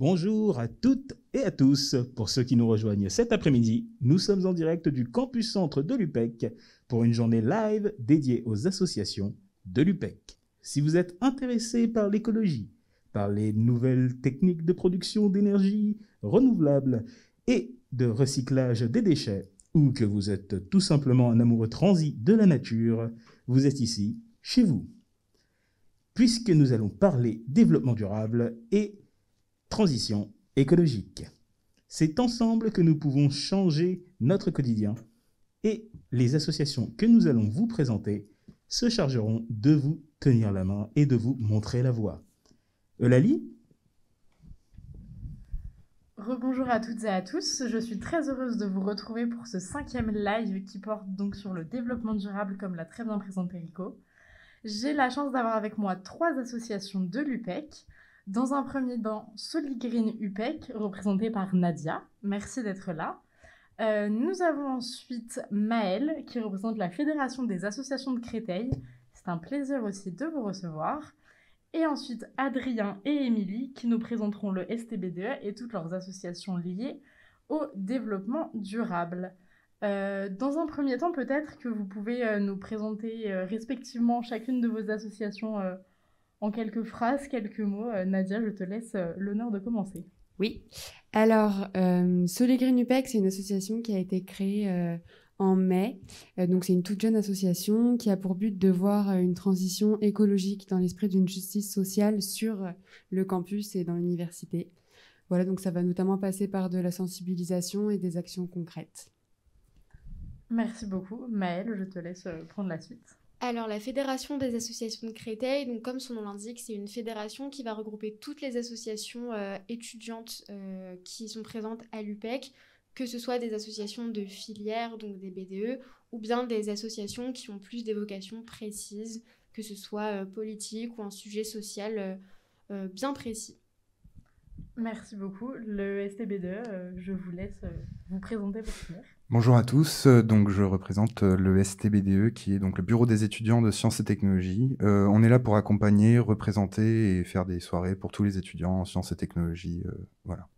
Bonjour à toutes et à tous. Pour ceux qui nous rejoignent cet après-midi, nous sommes en direct du campus centre de l'UPEC pour une journée live dédiée aux associations de l'UPEC. Si vous êtes intéressé par l'écologie, par les nouvelles techniques de production d'énergie renouvelable et de recyclage des déchets, ou que vous êtes tout simplement un amoureux transi de la nature, vous êtes ici, chez vous. Puisque nous allons parler développement durable et transition écologique. C'est ensemble que nous pouvons changer notre quotidien et les associations que nous allons vous présenter se chargeront de vous tenir la main et de vous montrer la voie. Eulalie ? Rebonjour à toutes et à tous, je suis très heureuse de vous retrouver pour ce 5e live qui porte donc sur le développement durable comme l'a très bien présenté Rico. J'ai la chance d'avoir avec moi 3 associations de l'UPEC. Dans un premier temps, Soligreen UPEC, représenté par Nadia. Merci d'être là. Nous avons ensuite Maëlle, qui représente la Fédération des associations de Créteil. C'est un plaisir aussi de vous recevoir. Et ensuite Adrien et Émilie, qui nous présenteront le STB2E et toutes leurs associations liées au développement durable. Dans un premier temps, peut-être que vous pouvez nous présenter respectivement chacune de vos associations en quelques phrases, quelques mots. Nadia, je te laisse l'honneur de commencer. Oui, alors Soligreen UPEC, c'est une association qui a été créée en mai. Donc c'est une toute jeune association qui a pour but de voir une transition écologique dans l'esprit d'une justice sociale sur le campus et dans l'université. Voilà, donc ça va notamment passer par de la sensibilisation et des actions concrètes. Merci beaucoup. Maëlle, je te laisse prendre la suite. Alors, la Fédération des associations de Créteil, donc comme son nom l'indique, c'est une fédération qui va regrouper toutes les associations étudiantes qui sont présentes à l'UPEC, que ce soit des associations de filière, donc des BDE, ou bien des associations qui ont plus des vocations précises, que ce soit politique ou un sujet social bien précis. Merci beaucoup. Le STB2, je vous laisse vous présenter pour finir. Bonjour à tous, donc je représente le STBDE qui est donc le Bureau des étudiants de sciences et technologies. On est là pour accompagner, représenter et faire des soirées pour tous les étudiants en sciences et technologies. Voilà.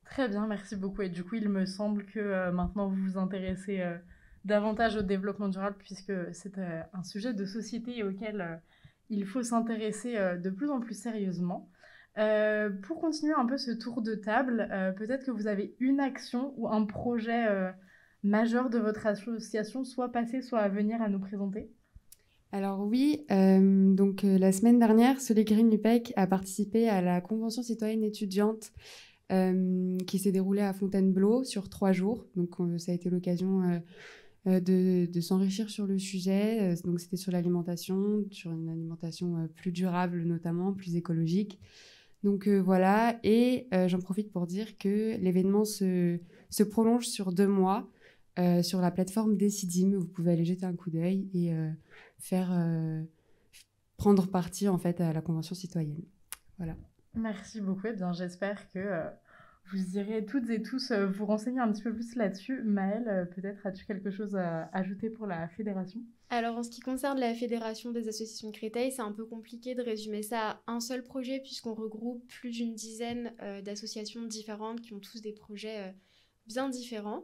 Très bien, merci beaucoup. Et du coup, il me semble que maintenant vous vous intéressez davantage au développement durable puisque c'est un sujet de société auquel il faut s'intéresser de plus en plus sérieusement. Pour continuer un peu ce tour de table, peut-être que vous avez une action ou un projet majeur de votre association, soit passé, soit à venir à nous présenter. Alors oui, donc la semaine dernière, Soligreen UPEC a participé à la Convention citoyenne étudiante qui s'est déroulée à Fontainebleau sur 3 jours. Donc ça a été l'occasion de s'enrichir sur le sujet. Donc c'était sur l'alimentation, sur une alimentation plus durable notamment, plus écologique. Donc voilà, et j'en profite pour dire que l'événement se prolonge sur 2 mois sur la plateforme Decidim. Vous pouvez aller jeter un coup d'œil et prendre partie en fait à la Convention citoyenne. Voilà. Merci beaucoup. Eh bien, j'espère que vous irez toutes et tous vous renseigner un petit peu plus là-dessus. Maëlle, peut-être as-tu quelque chose à ajouter pour la fédération ? Alors, en ce qui concerne la Fédération des associations de Créteil, c'est un peu compliqué de résumer ça à un seul projet puisqu'on regroupe plus d'une dizaine d'associations différentes qui ont tous des projets bien différents.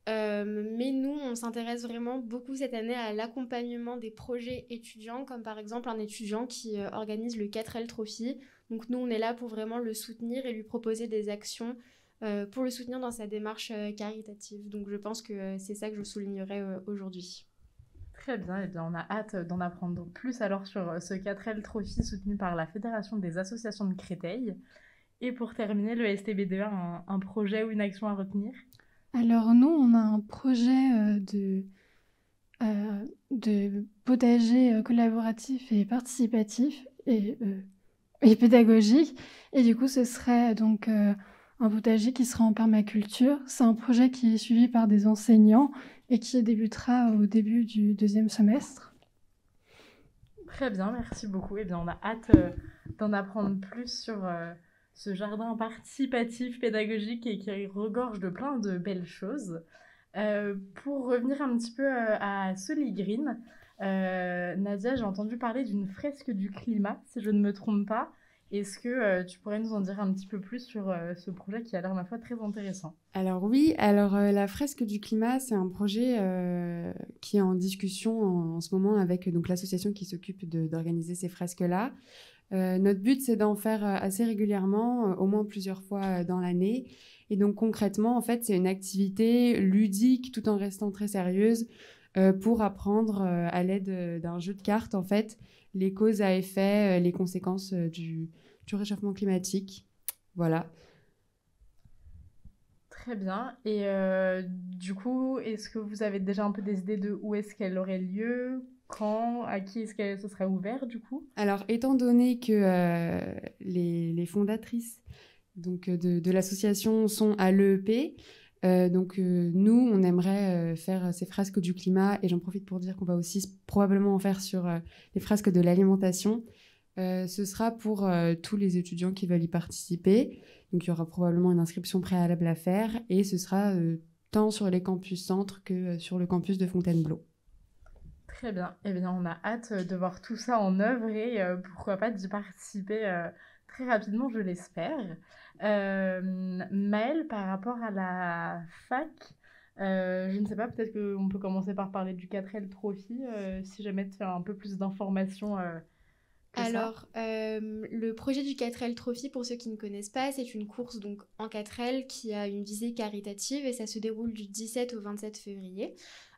Mais nous, on s'intéresse vraiment beaucoup cette année à l'accompagnement des projets étudiants, comme par exemple un étudiant qui organise le 4L Trophy. Donc nous, on est là pour vraiment le soutenir et lui proposer des actions pour le soutenir dans sa démarche caritative. Donc je pense que c'est ça que je soulignerai aujourd'hui. Très bien, et bien on a hâte d'en apprendre plus alors sur ce 4L Trophy soutenu par la Fédération des associations de Créteil. Et pour terminer, le STB2 a un projet ou une action à retenir ? Alors nous, on a un projet de potager collaboratif et participatif et pédagogique. Et du coup, ce serait donc un potager qui sera en permaculture. C'est un projet qui est suivi par des enseignants et qui débutera au début du 2e semestre. Très bien, merci beaucoup. Et bien, on a hâte d'en apprendre plus sur ce jardin participatif pédagogique et qui regorge de plein de belles choses. Pour revenir un petit peu à Soligreen, Nadia, j'ai entendu parler d'une fresque du climat, si je ne me trompe pas. Est-ce que tu pourrais nous en dire un petit peu plus sur ce projet qui a l'air, ma foi, très intéressant? Alors oui, la fresque du climat, c'est un projet qui est en discussion en ce moment avec donc, l'association qui s'occupe d'organiser ces fresques-là. Notre but, c'est d'en faire assez régulièrement, au moins plusieurs fois dans l'année. Et donc concrètement, en fait, c'est une activité ludique tout en restant très sérieuse pour apprendre à l'aide d'un jeu de cartes, en fait, les causes à effet, les conséquences du réchauffement climatique. Voilà. Très bien. Et du coup, est-ce que vous avez déjà un peu des idées de où est-ce qu'elle aurait lieu? Quand? À qui est-ce que ce serait ouvert, du coup? Alors, étant donné que les fondatrices donc, de l'association sont à l'EEP, nous, on aimerait faire ces fresques du climat, et j'en profite pour dire qu'on va aussi probablement en faire sur les fresques de l'alimentation. Ce sera pour tous les étudiants qui veulent y participer. Donc, il y aura probablement une inscription préalable à faire, et ce sera tant sur les campus centres que sur le campus de Fontainebleau. Très bien. Eh bien, on a hâte de voir tout ça en œuvre et pourquoi pas d'y participer très rapidement, je l'espère. Maëlle, par rapport à la fac, je ne sais pas, peut-être qu'on peut commencer par parler du 4L Trophy, si jamais tu as un peu plus d'informations que ça. Alors, le projet du 4L Trophy, pour ceux qui ne connaissent pas, c'est une course donc en 4L qui a une visée caritative et ça se déroule du 17 au 27 février.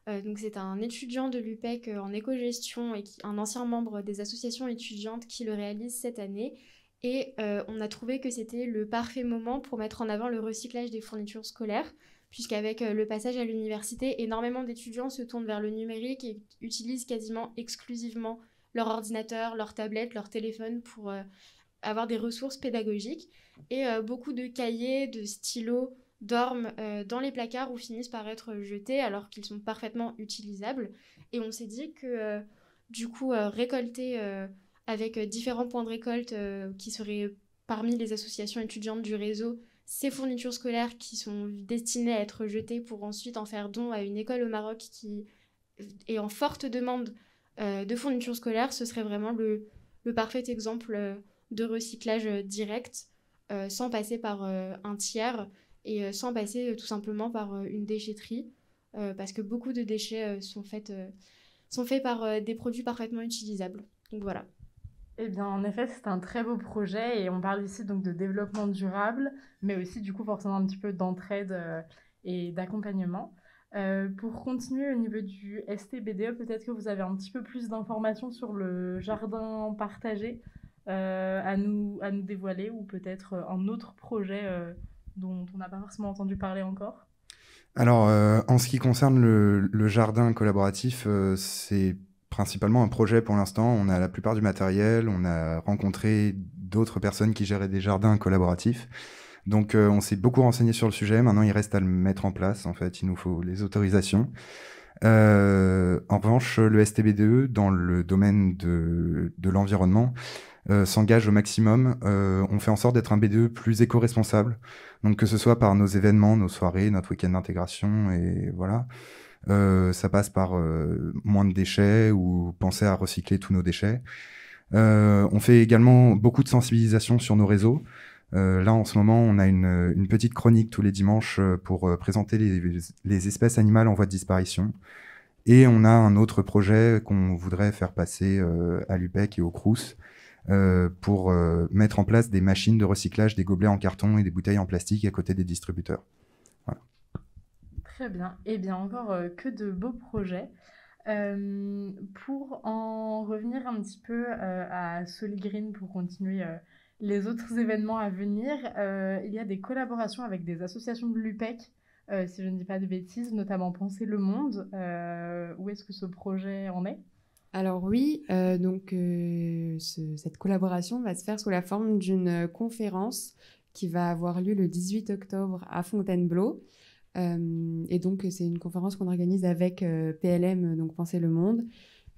Donc c'est un étudiant de l'UPEC en éco-gestion et un ancien membre des associations étudiantes qui le réalise cette année. Et on a trouvé que c'était le parfait moment pour mettre en avant le recyclage des fournitures scolaires, puisqu'avec le passage à l'université, énormément d'étudiants se tournent vers le numérique et utilisent quasiment exclusivement leur ordinateur, leur tablette, leur téléphone pour avoir des ressources pédagogiques. Et beaucoup de cahiers, de stylos dorment dans les placards ou finissent par être jetés alors qu'ils sont parfaitement utilisables. Et on s'est dit que du coup, récolter avec différents points de récolte qui seraient parmi les associations étudiantes du réseau, ces fournitures scolaires qui sont destinées à être jetées pour ensuite en faire don à une école au Maroc qui est en forte demande de fournitures scolaires, ce serait vraiment le parfait exemple de recyclage direct sans passer par un tiers et sans passer tout simplement par une déchetterie parce que beaucoup de déchets sont faits par des produits parfaitement utilisables. Donc voilà. Eh bien, en effet, c'est un très beau projet et on parle ici donc de développement durable, mais aussi du coup forcément un petit peu d'entraide et d'accompagnement. Pour continuer au niveau du STBDE, peut-être que vous avez un petit peu plus d'informations sur le jardin partagé à nous dévoiler ou peut-être un autre projet dont on n'a pas forcément entendu parler encore. Alors, en ce qui concerne le jardin collaboratif, c'est principalement un projet pour l'instant. On a la plupart du matériel, on a rencontré d'autres personnes qui géraient des jardins collaboratifs. Donc, on s'est beaucoup renseigné sur le sujet. Maintenant, il reste à le mettre en place. En fait, il nous faut les autorisations. En revanche, le STBDE, dans le domaine de l'environnement, s'engage au maximum. On fait en sorte d'être un BDE plus éco-responsable. Donc, que ce soit par nos événements, nos soirées, notre week-end d'intégration, et voilà. Ça passe par moins de déchets ou penser à recycler tous nos déchets. On fait également beaucoup de sensibilisation sur nos réseaux. Là, en ce moment, on a une petite chronique tous les dimanches pour présenter les espèces animales en voie de disparition. Et on a un autre projet qu'on voudrait faire passer à l'UPEC et au Crous pour mettre en place des machines de recyclage des gobelets en carton et des bouteilles en plastique à côté des distributeurs. Voilà. Très bien. Eh bien, encore que de beaux projets. Pour en revenir un petit peu à Soligreen, pour continuer les autres événements à venir, il y a des collaborations avec des associations de l'UPEC, si je ne dis pas de bêtises, notamment Penser le Monde. Où est-ce que ce projet en est ? Alors oui, cette collaboration va se faire sous la forme d'une conférence qui va avoir lieu le 18 octobre à Fontainebleau. Et donc, c'est une conférence qu'on organise avec PLM, donc Penser le Monde.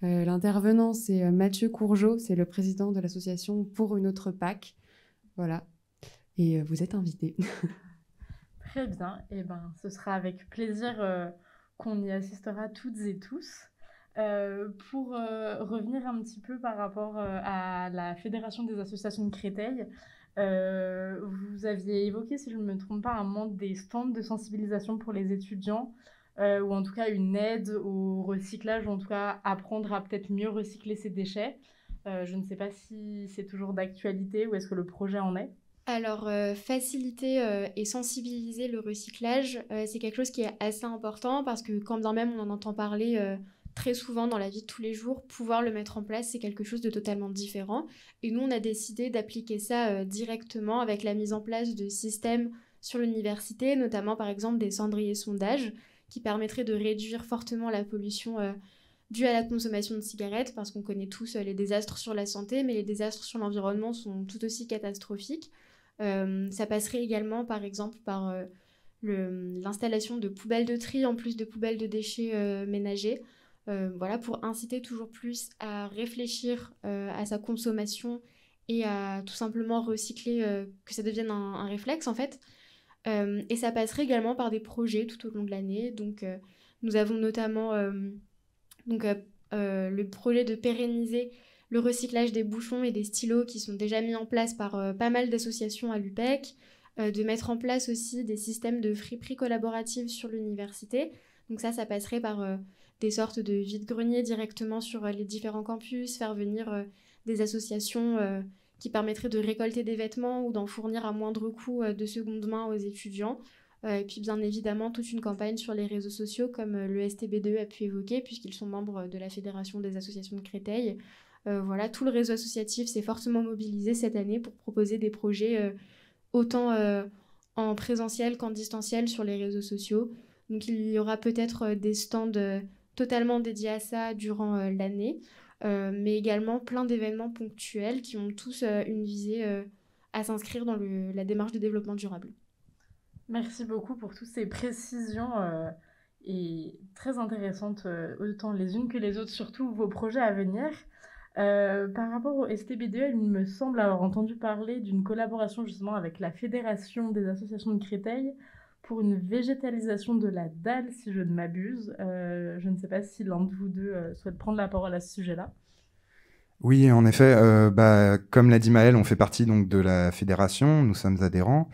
L'intervenant, c'est Mathieu Courgeot, c'est le président de l'association Pour une autre PAC. Voilà. Et vous êtes invités. Très bien. Eh ben, ce sera avec plaisir qu'on y assistera toutes et tous. Pour revenir un petit peu par rapport à la Fédération des associations de Créteil, vous aviez évoqué, si je ne me trompe pas, un moment des stands de sensibilisation pour les étudiants, ou en tout cas une aide au recyclage, ou en tout cas apprendre à peut-être mieux recycler ses déchets. Je ne sais pas si c'est toujours d'actualité ou est-ce que le projet en est. Alors, faciliter et sensibiliser le recyclage, c'est quelque chose qui est assez important parce que quand bien même on en entend parler très souvent dans la vie de tous les jours, pouvoir le mettre en place, c'est quelque chose de totalement différent. Et nous, on a décidé d'appliquer ça directement avec la mise en place de systèmes sur l'université, notamment par exemple des cendriers sondages qui permettraient de réduire fortement la pollution due à la consommation de cigarettes, parce qu'on connaît tous les désastres sur la santé, mais les désastres sur l'environnement sont tout aussi catastrophiques. Ça passerait également par exemple par l'installation de poubelles de tri en plus de poubelles de déchets ménagers, voilà, pour inciter toujours plus à réfléchir à sa consommation et à tout simplement recycler, que ça devienne un réflexe en fait. Et ça passerait également par des projets tout au long de l'année. Donc nous avons notamment le projet de pérenniser le recyclage des bouchons et des stylos qui sont déjà mis en place par pas mal d'associations à l'UPEC, de mettre en place aussi des systèmes de friperie collaborative sur l'université. Donc ça passerait par des sortes de vide-greniers directement sur les différents campus, faire venir des associations qui permettraient de récolter des vêtements ou d'en fournir à moindre coût de seconde main aux étudiants. Et puis bien évidemment toute une campagne sur les réseaux sociaux comme le STB2 a pu évoquer puisqu'ils sont membres de la Fédération des associations de Créteil. Voilà, tout le réseau associatif s'est fortement mobilisé cette année pour proposer des projets autant en présentiel qu'en distanciel sur les réseaux sociaux. Donc il y aura peut-être des stands totalement dédiés à ça durant l'année, mais également plein d'événements ponctuels qui ont tous une visée à s'inscrire dans la démarche de développement durable. Merci beaucoup pour toutes ces précisions et très intéressantes, autant les unes que les autres, surtout vos projets à venir. Par rapport au STB2, il me semble avoir entendu parler d'une collaboration justement avec la Fédération des associations de Créteil pour une végétalisation de la dalle, si je ne m'abuse. Je ne sais pas si l'un de vous deux souhaite prendre la parole à ce sujet-là. Oui, en effet, comme l'a dit Maëlle, on fait partie donc de la fédération, nous sommes adhérents.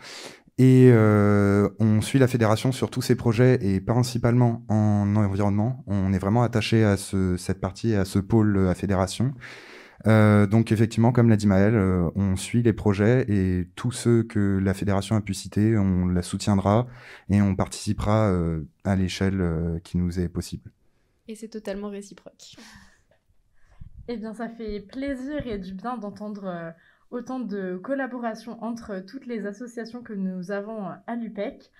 Et on suit la fédération sur tous ses projets et principalement en environnement. On est vraiment attaché à cette partie, à ce pôle à fédération. Donc effectivement, comme l'a dit Maëlle, on suit les projets et tous ceux que la fédération a pu citer, on la soutiendra et on participera à l'échelle qui nous est possible. Et c'est totalement réciproque. Eh bien, ça fait plaisir et du bien d'entendre autant de collaboration entre toutes les associations que nous avons à l'UPEC.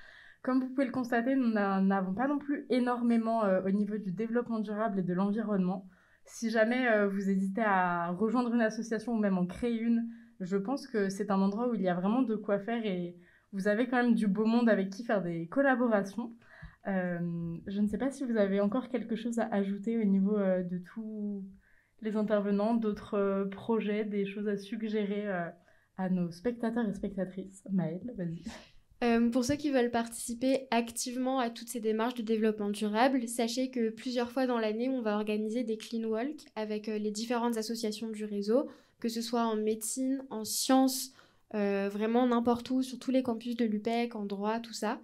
Comme vous pouvez le constater, nous n'avons pas non plus énormément au niveau du développement durable et de l'environnement. Si jamais vous hésitez à rejoindre une association ou même en créer une, je pense que c'est un endroit où il y a vraiment de quoi faire et vous avez quand même du beau monde avec qui faire des collaborations. Je ne sais pas si vous avez encore quelque chose à ajouter au niveau de tous les intervenants, d'autres projets, des choses à suggérer à nos spectateurs et spectatrices. Maëlle, vas-y. Pour ceux qui veulent participer activement à toutes ces démarches de développement durable, sachez que plusieurs fois dans l'année, on va organiser des clean walk avec les différentes associations du réseau, que ce soit en médecine, en sciences, vraiment n'importe où, sur tous les campus de l'UPEC, en droit, tout ça.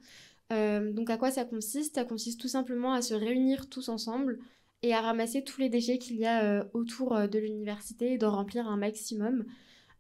Donc à quoi ça consiste ? Ça consiste tout simplement à se réunir tous ensemble et à ramasser tous les déchets qu'il y a autour de l'université et d'en remplir un maximum.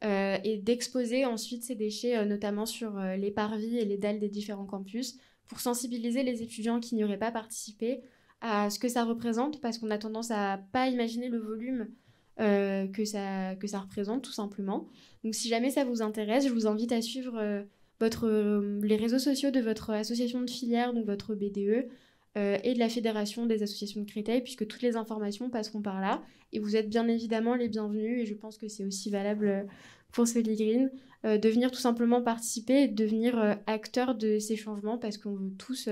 Et d'exposer ensuite ces déchets, notamment sur les parvis et les dalles des différents campus, pour sensibiliser les étudiants qui n'y auraient pas participé à ce que ça représente, parce qu'on a tendance à pas imaginer le volume que ça représente, tout simplement. Donc si jamais ça vous intéresse, je vous invite à suivre les réseaux sociaux de votre association de filière, donc votre BDE, et de la Fédération des associations de Créteil, puisque toutes les informations passeront par là. Et vous êtes bien évidemment les bienvenus, et je pense que c'est aussi valable pour Soligreen, de venir tout simplement participer et de devenir acteur de ces changements, parce qu'on veut tous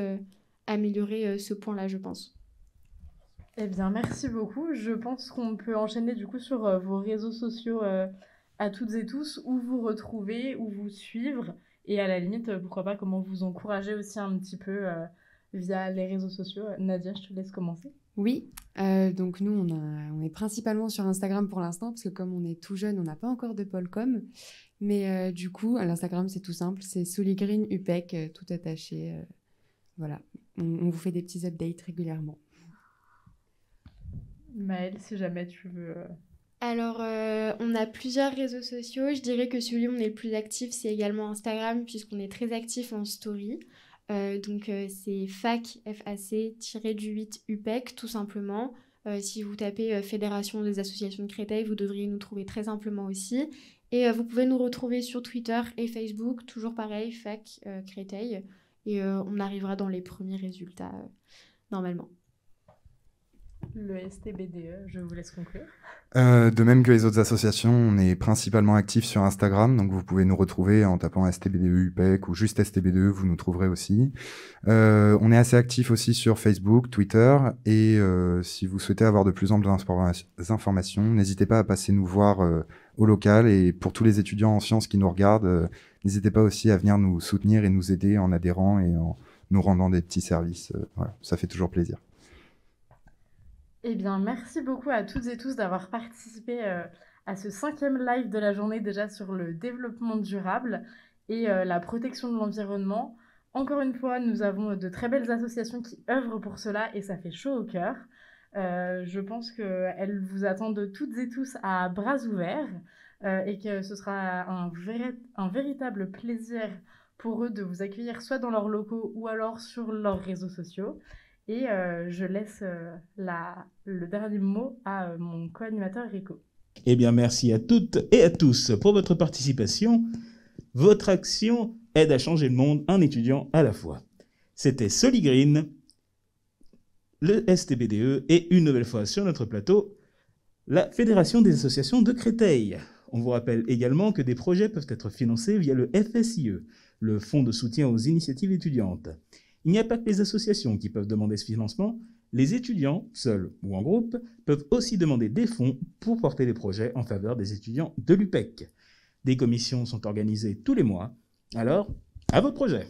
améliorer ce point-là, je pense. Eh bien, merci beaucoup. Je pense qu'on peut enchaîner du coup sur vos réseaux sociaux à toutes et tous, où vous retrouver, où vous suivre, et à la limite, pourquoi pas, comment vous encourager aussi un petit peu via les réseaux sociaux. Nadia, je te laisse commencer. Oui, donc nous, on est principalement sur Instagram pour l'instant, parce que comme on est tout jeune, on n'a pas encore de Polcom. Mais du coup, l'Instagram, c'est tout simple, c'est Soligreen UPEC, tout attaché. Voilà, on vous fait des petits updates régulièrement. Maëlle, si jamais tu veux... Alors, on a plusieurs réseaux sociaux. Je dirais que celui où on est le plus actif, c'est également Instagram, puisqu'on est très actif en story. Donc, c'est FAC-8 UPEC, tout simplement. Si vous tapez Fédération des associations de Créteil, vous devriez nous trouver très simplement aussi. Et vous pouvez nous retrouver sur Twitter et Facebook, toujours pareil, FAC Créteil. Et on arrivera dans les premiers résultats, normalement. Le STBDE, je vous laisse conclure. De même que les autres associations, on est principalement actifs sur Instagram, donc vous pouvez nous retrouver en tapant STBDE UPEC ou juste STBDE, vous nous trouverez aussi. On est assez actifs aussi sur Facebook, Twitter, et si vous souhaitez avoir de plus amples informations, n'hésitez pas à passer nous voir au local, et pour tous les étudiants en sciences qui nous regardent, n'hésitez pas aussi à venir nous soutenir et nous aider en adhérant et en nous rendant des petits services. Voilà, ça fait toujours plaisir. Eh bien, merci beaucoup à toutes et tous d'avoir participé à ce 5e live de la journée déjà sur le développement durable et la protection de l'environnement. Encore une fois, nous avons de très belles associations qui œuvrent pour cela et ça fait chaud au cœur. Je pense qu'elles vous attendent toutes et tous à bras ouverts et que ce sera un véritable plaisir pour eux de vous accueillir soit dans leurs locaux ou alors sur leurs réseaux sociaux. Et je laisse le dernier mot à mon co-animateur Rico. Eh bien, merci à toutes et à tous pour votre participation. Votre action aide à changer le monde, un étudiant à la fois. C'était Soligreen, le STBDE et une nouvelle fois sur notre plateau, la Fédération des associations de Créteil. On vous rappelle également que des projets peuvent être financés via le FSIE, le Fonds de soutien aux initiatives étudiantes. Il n'y a pas que les associations qui peuvent demander ce financement. Les étudiants, seuls ou en groupe, peuvent aussi demander des fonds pour porter des projets en faveur des étudiants de l'UPEC. Des commissions sont organisées tous les mois. Alors, à vos projets!